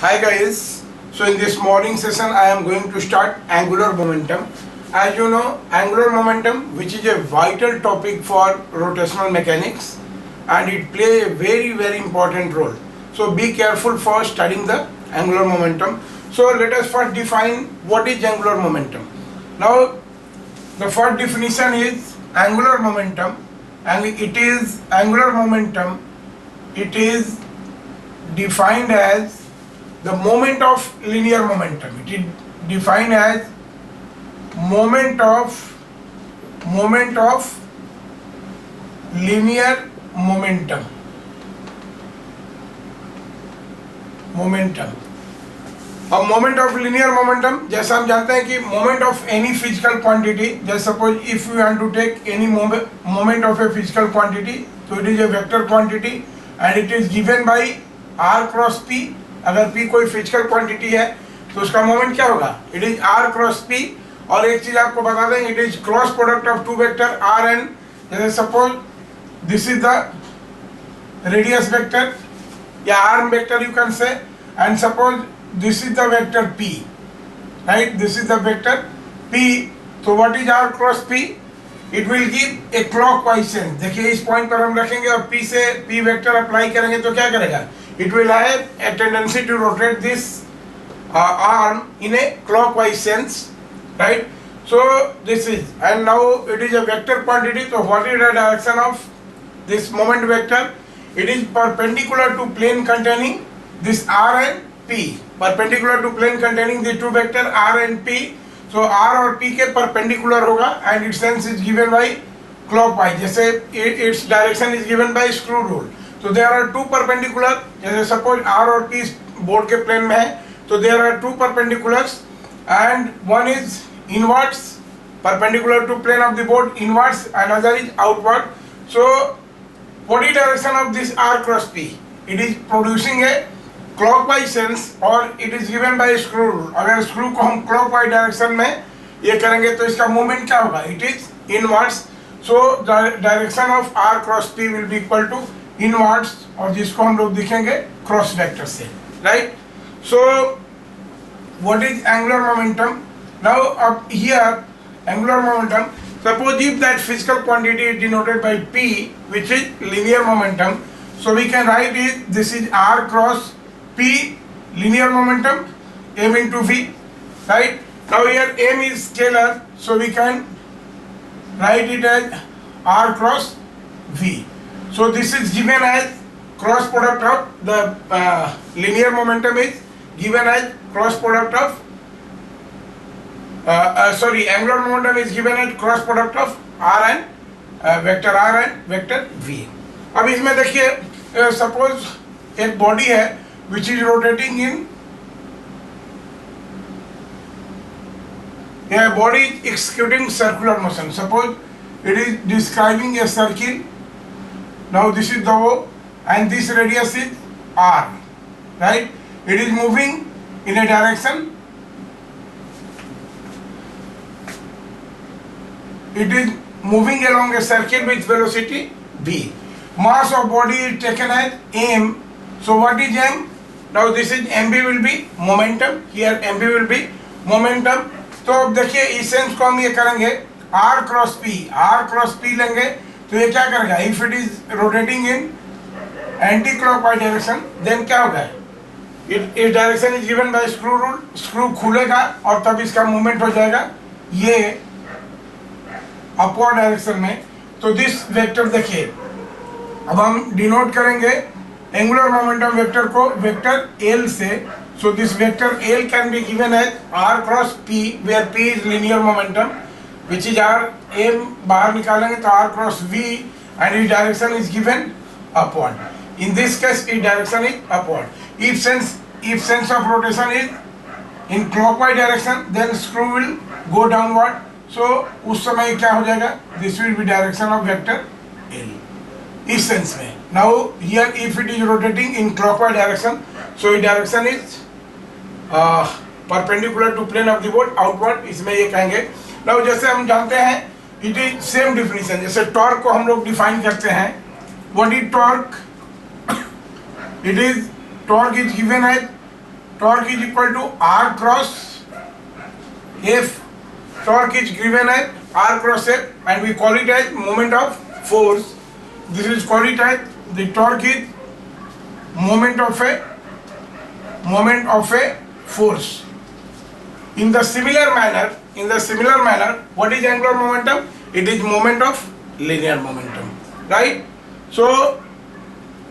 Hi guys, so in this morning session I am going to start angular momentum. As you know, angular momentum, which is a vital topic for rotational mechanics, and it plays a very important role. So be careful for studying the angular momentum. So let us first define what is angular momentum. Now the first definition is angular momentum, and it is angular momentum, it is defined as the moment of linear momentum. It is defined as moment of linear momentum. अब moment of linear momentum, जैसा हम जानते हैं कि moment of any physical quantity, जैसे suppose if you want to take any moment of a physical quantity, तो it is a vector quantity and it is given by r cross p. अगर p कोई physical quantity है तो उसका moment क्या होगा? It is r cross p. और एक चीज आपको बता दें, it is cross product of two vector r n. जैसे suppose this is the radius vector या arm vector you can say, and suppose this is the vector p, right? This is the vector p. So what is r cross p? It will give a clockwise sense. देखिए इस point पर हम रखेंगे और p से p vector apply करेंगे तो क्या करेगा? It will have a tendency to rotate this arm in a clockwise sense, right? So this is, and now it is a vector quantity. So what is the direction of this moment vector? It is perpendicular to plane containing this r and p, perpendicular to plane containing the two vector r and p. So r और p के perpendicular होगा and its sense is given by clockwise. जैसे its direction is given by screw rule. So there are two perpendicular. जैसे suppose r और p board के plane में है, तो there are two perpendiculars and one is inwards, perpendicular to plane of the board inwards, another is outward. So what is direction of this r cross p? It is producing a clockwise sense और it is given by screw rule. अगर screw को हम clockwise direction में ये करेंगे तो इसका movement क्या होगा? It is inwards. So the direction of r cross p will be equal to inwards, और जिसको हम लोग दिखेंगे क्रॉस वेक्टर से, right? So what is angular momentum? Now up here angular momentum, suppose if that physical quantity is denoted by p, which is linear momentum, so we can write it, this is r cross p linear momentum, m into v, right? Now here m is scalar, so we can write it as r cross v. So this is given as cross product of the linear momentum is given as cross product of angular momentum is given as cross product of r and vector r and vector v. अब इसमें देखिए suppose एक body है which is rotating in a body is executing circular motion. Suppose it is describing a circle. Now this is the O and this radius is R, right? It is moving in a direction. It is moving along a circle with velocity v. Mass of body is taken as m. So what is m? Now this is mb will be momentum. Here mb will be momentum. तो अब देखिए इस sense को हम ये करेंगे r cross p लेंगे तो ये क्या करेगा? If it is rotating in anti clockwise direction, then क्या होगा? इस direction is given bye screw rule. Screw खुलेगा और तब इसका मूवमेंट हो जाएगा ये अपवर्ड डायरेक्शन में. तो दिस वेक्टर देखिए, अब हम डिनोट करेंगे एंगुलर मोमेंटम वेक्टर को वेक्टर L से. So this vector L can be given as r cross p, where p is linear momentum, which is r. m बाहर निकालेंगे तो r क्रॉस v एंड इस direction is given upward. In this case इस direction is upward. if sense of rotation is in clockwise direction, then screw will go downward. So उस समय क्या हो जाएगा? This will be direction of vector L. इस sense में. Now here if it is rotating in clockwise direction, so its direction is perpendicular to plane of the board outward. इसमें ये कहेंगे. Now जैसे हम जानते हैं it is same definition. जैसे टॉर्क को हम लोग डिफाइन करते हैं. What is torque? It is torque is given as torque is equal to R cross F. Torque is given as R cross F and we call it as moment of force. This is called it as the torque is moment of a force. In the similar manner, what is angular momentum? It is moment of linear momentum, right? So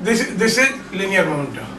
this is linear momentum.